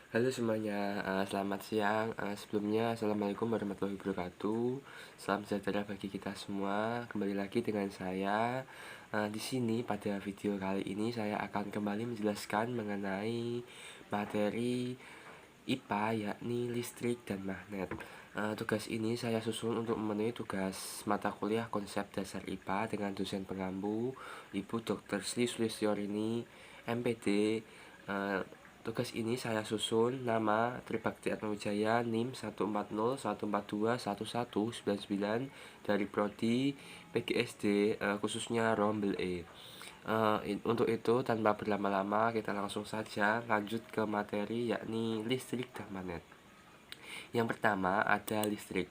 Halo semuanya, selamat siang. Sebelumnya, assalamualaikum warahmatullahi wabarakatuh. Salam sejahtera bagi kita semua. Kembali lagi dengan saya. Di sini pada video kali ini saya akan kembali menjelaskan mengenai materi IPA, yakni listrik dan magnet. Tugas ini saya susun untuk memenuhi tugas mata kuliah konsep dasar IPA dengan dosen pengampu Ibu Dr. Sri Sulistyorini, MPD. Tugas ini saya susun nama Tribakti Atmawijaya NIM 14014211199 dari Prodi PGSD, khususnya Rombel E. Untuk itu tanpa berlama-lama kita langsung saja lanjut ke materi, yakni listrik dan magnet. Yang pertama ada listrik.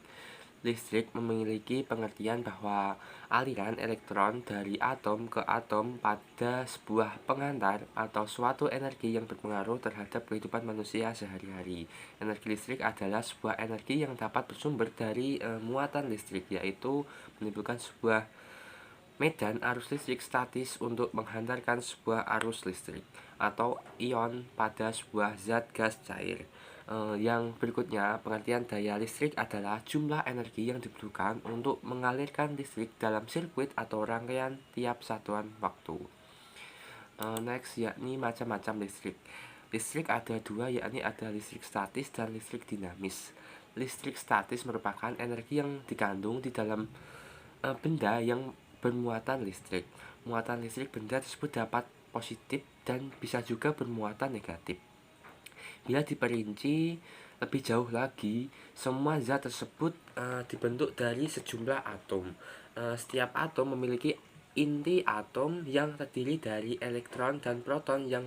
Listrik memiliki pengertian bahwa aliran elektron dari atom ke atom pada sebuah pengantar atau suatu energi yang berpengaruh terhadap kehidupan manusia sehari-hari. Energi listrik adalah sebuah energi yang dapat bersumber dari muatan listrik, yaitu menimbulkan sebuah medan arus listrik statis untuk menghantarkan sebuah arus listrik atau ion pada sebuah zat gas cair. Yang berikutnya, pengertian daya listrik adalah jumlah energi yang dibutuhkan untuk mengalirkan listrik dalam sirkuit atau rangkaian tiap satuan waktu. Next, yakni macam-macam listrik. Listrik ada dua, yakni ada listrik statis dan listrik dinamis. Listrik statis merupakan energi yang dikandung di dalam benda yang bermuatan listrik. Muatan listrik benda tersebut dapat positif dan bisa juga bermuatan negatif. Bila diperinci lebih jauh lagi, semua zat tersebut dibentuk dari sejumlah atom. Setiap atom memiliki inti atom yang terdiri dari elektron dan proton yang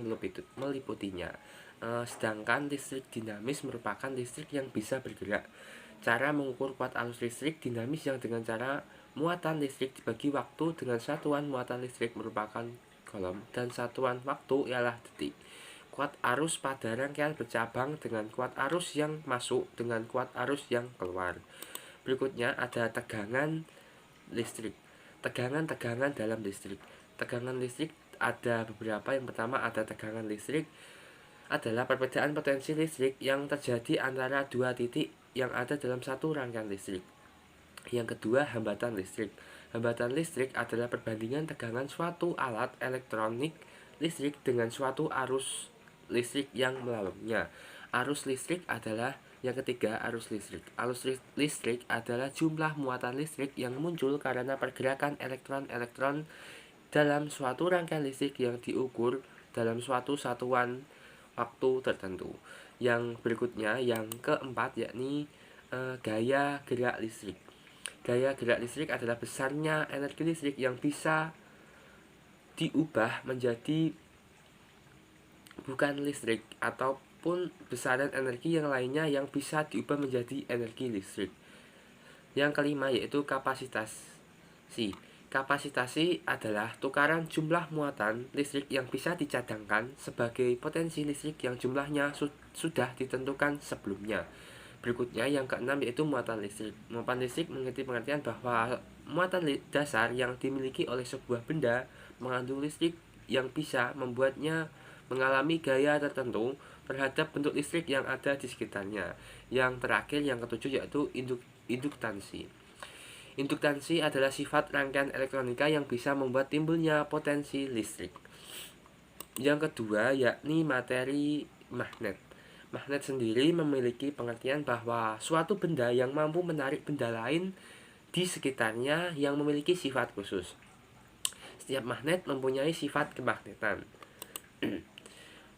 meliputinya. Sedangkan listrik dinamis merupakan listrik yang bisa bergerak. Cara mengukur kuat arus listrik dinamis yang dengan cara muatan listrik dibagi waktu dengan satuan muatan listrik merupakan kolom dan satuan waktu ialah detik. Kuat arus pada rangkaian bercabang dengan kuat arus yang masuk dengan kuat arus yang keluar. Berikutnya ada tegangan listrik. Tegangan-tegangan dalam listrik. Tegangan listrik ada beberapa. Yang pertama ada tegangan listrik adalah perbedaan potensi listrik yang terjadi antara dua titik yang ada dalam satu rangkaian listrik. Yang kedua, hambatan listrik. Hambatan listrik adalah perbandingan tegangan suatu alat elektronik listrik dengan suatu arus listrik yang melalumnya. Arus listrik adalah yang ketiga, arus listrik. Arus listrik adalah jumlah muatan listrik yang muncul karena pergerakan elektron-elektron dalam suatu rangkaian listrik yang diukur dalam suatu satuan waktu tertentu. Yang berikutnya, yang keempat, yakni gaya gerak listrik. Gaya gerak listrik adalah besarnya energi listrik yang bisa diubah menjadi bukan listrik ataupun besaran energi yang lainnya yang bisa diubah menjadi energi listrik. Yang kelima yaitu kapasitasi. Kapasitasi adalah tukaran jumlah muatan listrik yang bisa dicadangkan sebagai potensi listrik yang jumlahnya sudah ditentukan sebelumnya. Berikutnya yang keenam yaitu muatan listrik. Muatan listrik mengerti pengertian bahwa muatan dasar yang dimiliki oleh sebuah benda mengandung listrik yang bisa membuatnya mengalami gaya tertentu terhadap bentuk listrik yang ada di sekitarnya. Yang terakhir, yang ketujuh yaitu induktansi. Induktansi adalah sifat rangkaian elektronika yang bisa membuat timbulnya potensi listrik. Yang kedua yakni materi magnet. Magnet sendiri memiliki pengertian bahwa suatu benda yang mampu menarik benda lain di sekitarnya yang memiliki sifat khusus. Setiap magnet mempunyai sifat kemagnetan.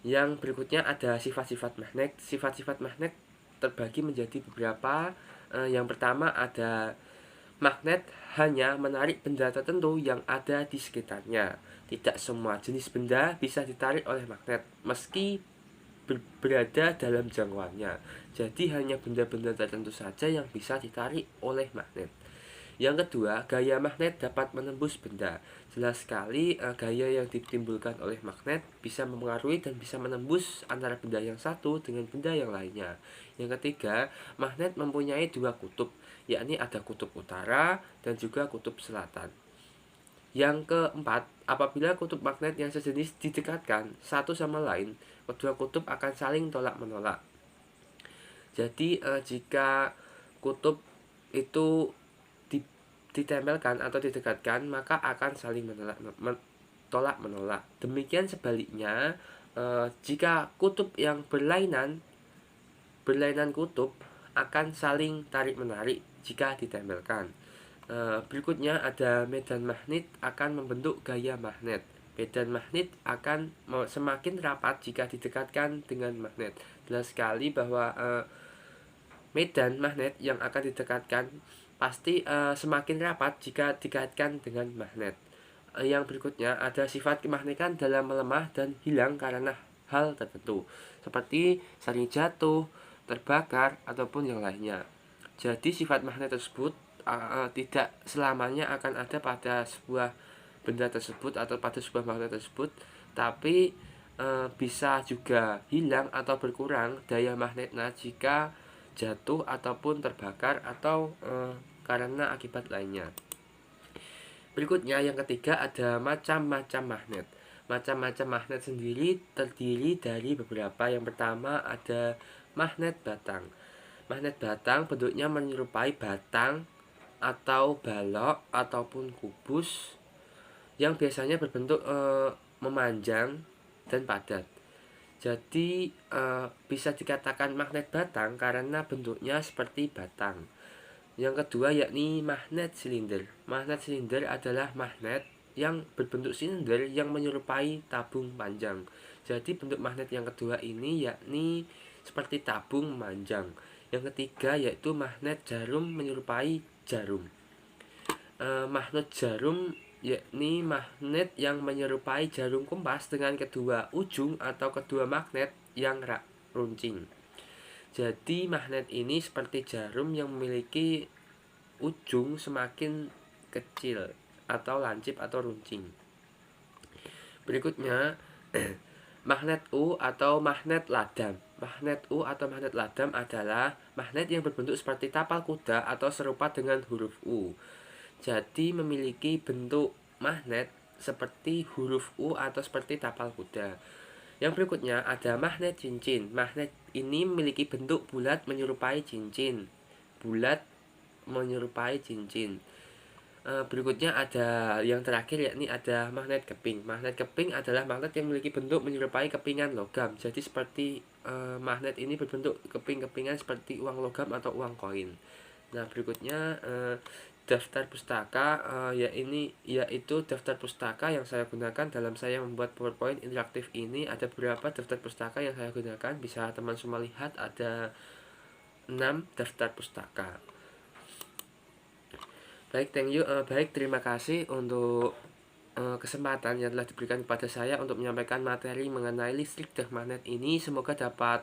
Yang berikutnya ada sifat-sifat magnet. Sifat-sifat magnet terbagi menjadi beberapa. Yang pertama ada magnet hanya menarik benda tertentu yang ada di sekitarnya. Tidak semua jenis benda bisa ditarik oleh magnet meski berada dalam jangkauannya. Jadi hanya benda-benda tertentu saja yang bisa ditarik oleh magnet. Yang kedua, gaya magnet dapat menembus benda. Jelas sekali gaya yang ditimbulkan oleh magnet bisa mempengaruhi dan bisa menembus antara benda yang satu dengan benda yang lainnya. Yang ketiga, magnet mempunyai dua kutub, yakni ada kutub utara dan juga kutub selatan. Yang keempat, apabila kutub magnet yang sejenis didekatkan satu sama lain, kedua kutub akan saling tolak-menolak. Jadi jika kutub itu ditempelkan atau didekatkan, maka akan saling tolak-menolak. Demikian sebaliknya, jika kutub yang berlainan kutub akan saling tarik-menarik jika ditempelkan. Berikutnya ada medan magnet akan membentuk gaya magnet. Medan magnet akan semakin rapat jika didekatkan dengan magnet. Jelas sekali bahwa medan magnet yang akan didekatkan pasti semakin rapat jika dikaitkan dengan magnet. Yang berikutnya ada sifat kemagnetikan dalam melemah dan hilang karena hal tertentu, seperti saling jatuh, terbakar, ataupun yang lainnya. Jadi sifat magnet tersebut tidak selamanya akan ada pada sebuah benda tersebut atau pada sebuah magnet tersebut, tapi bisa juga hilang atau berkurang daya magnetnya jika jatuh ataupun terbakar atau karena akibat lainnya. Berikutnya yang ketiga ada macam-macam magnet. Macam-macam magnet sendiri terdiri dari beberapa. Yang pertama ada magnet batang. Magnet batang bentuknya menyerupai batang atau balok ataupun kubus yang biasanya berbentuk memanjang dan padat. Jadi bisa dikatakan magnet batang karena bentuknya seperti batang. Yang kedua yakni magnet silinder. Magnet silinder adalah magnet yang berbentuk silinder yang menyerupai tabung panjang. Jadi bentuk magnet yang kedua ini yakni seperti tabung memanjang. Yang ketiga yaitu magnet jarum menyerupai jarum. Magnet jarum yakni magnet yang menyerupai jarum kompas dengan kedua ujung atau kedua magnet yang runcing. Jadi magnet ini seperti jarum yang memiliki ujung semakin kecil atau lancip atau runcing. Berikutnya magnet U atau magnet ladam. Magnet U atau magnet ladam adalah magnet yang berbentuk seperti tapal kuda atau serupa dengan huruf U. Jadi memiliki bentuk magnet seperti huruf U atau seperti tapal kuda. Yang berikutnya ada magnet cincin. Magnet ini memiliki bentuk bulat menyerupai cincin. Berikutnya ada yang terakhir yakni ada magnet keping. Magnet keping adalah magnet yang memiliki bentuk menyerupai kepingan logam. Jadi seperti magnet ini berbentuk keping-kepingan seperti uang logam atau uang koin. Nah berikutnya daftar pustaka yaitu daftar pustaka yang saya gunakan dalam saya membuat PowerPoint interaktif ini. Ada beberapa daftar pustaka yang saya gunakan, bisa teman semua lihat ada 6 daftar pustaka. Baik, terima kasih untuk kesempatan yang telah diberikan kepada saya untuk menyampaikan materi mengenai listrik dan magnet ini. Semoga dapat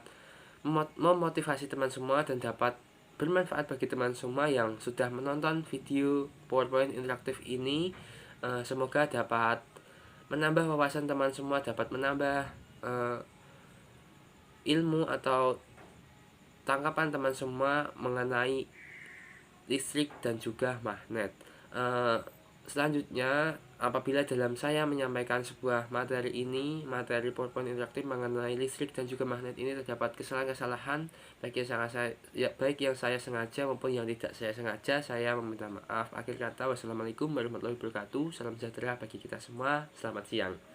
memotivasi teman semua dan dapat bermanfaat bagi teman semua yang sudah menonton video PowerPoint interaktif ini. Semoga dapat menambah wawasan teman semua, dapat menambah ilmu atau tangkapan teman semua mengenai listrik dan juga magnet. Selanjutnya, apabila dalam saya menyampaikan sebuah materi PowerPoint interaktif mengenai listrik dan juga magnet ini terdapat kesalahan-kesalahan baik yang saya sengaja maupun yang tidak saya sengaja, saya meminta maaf. Akhir kata, wassalamualaikum warahmatullahi wabarakatuh. Salam sejahtera bagi kita semua. Selamat siang.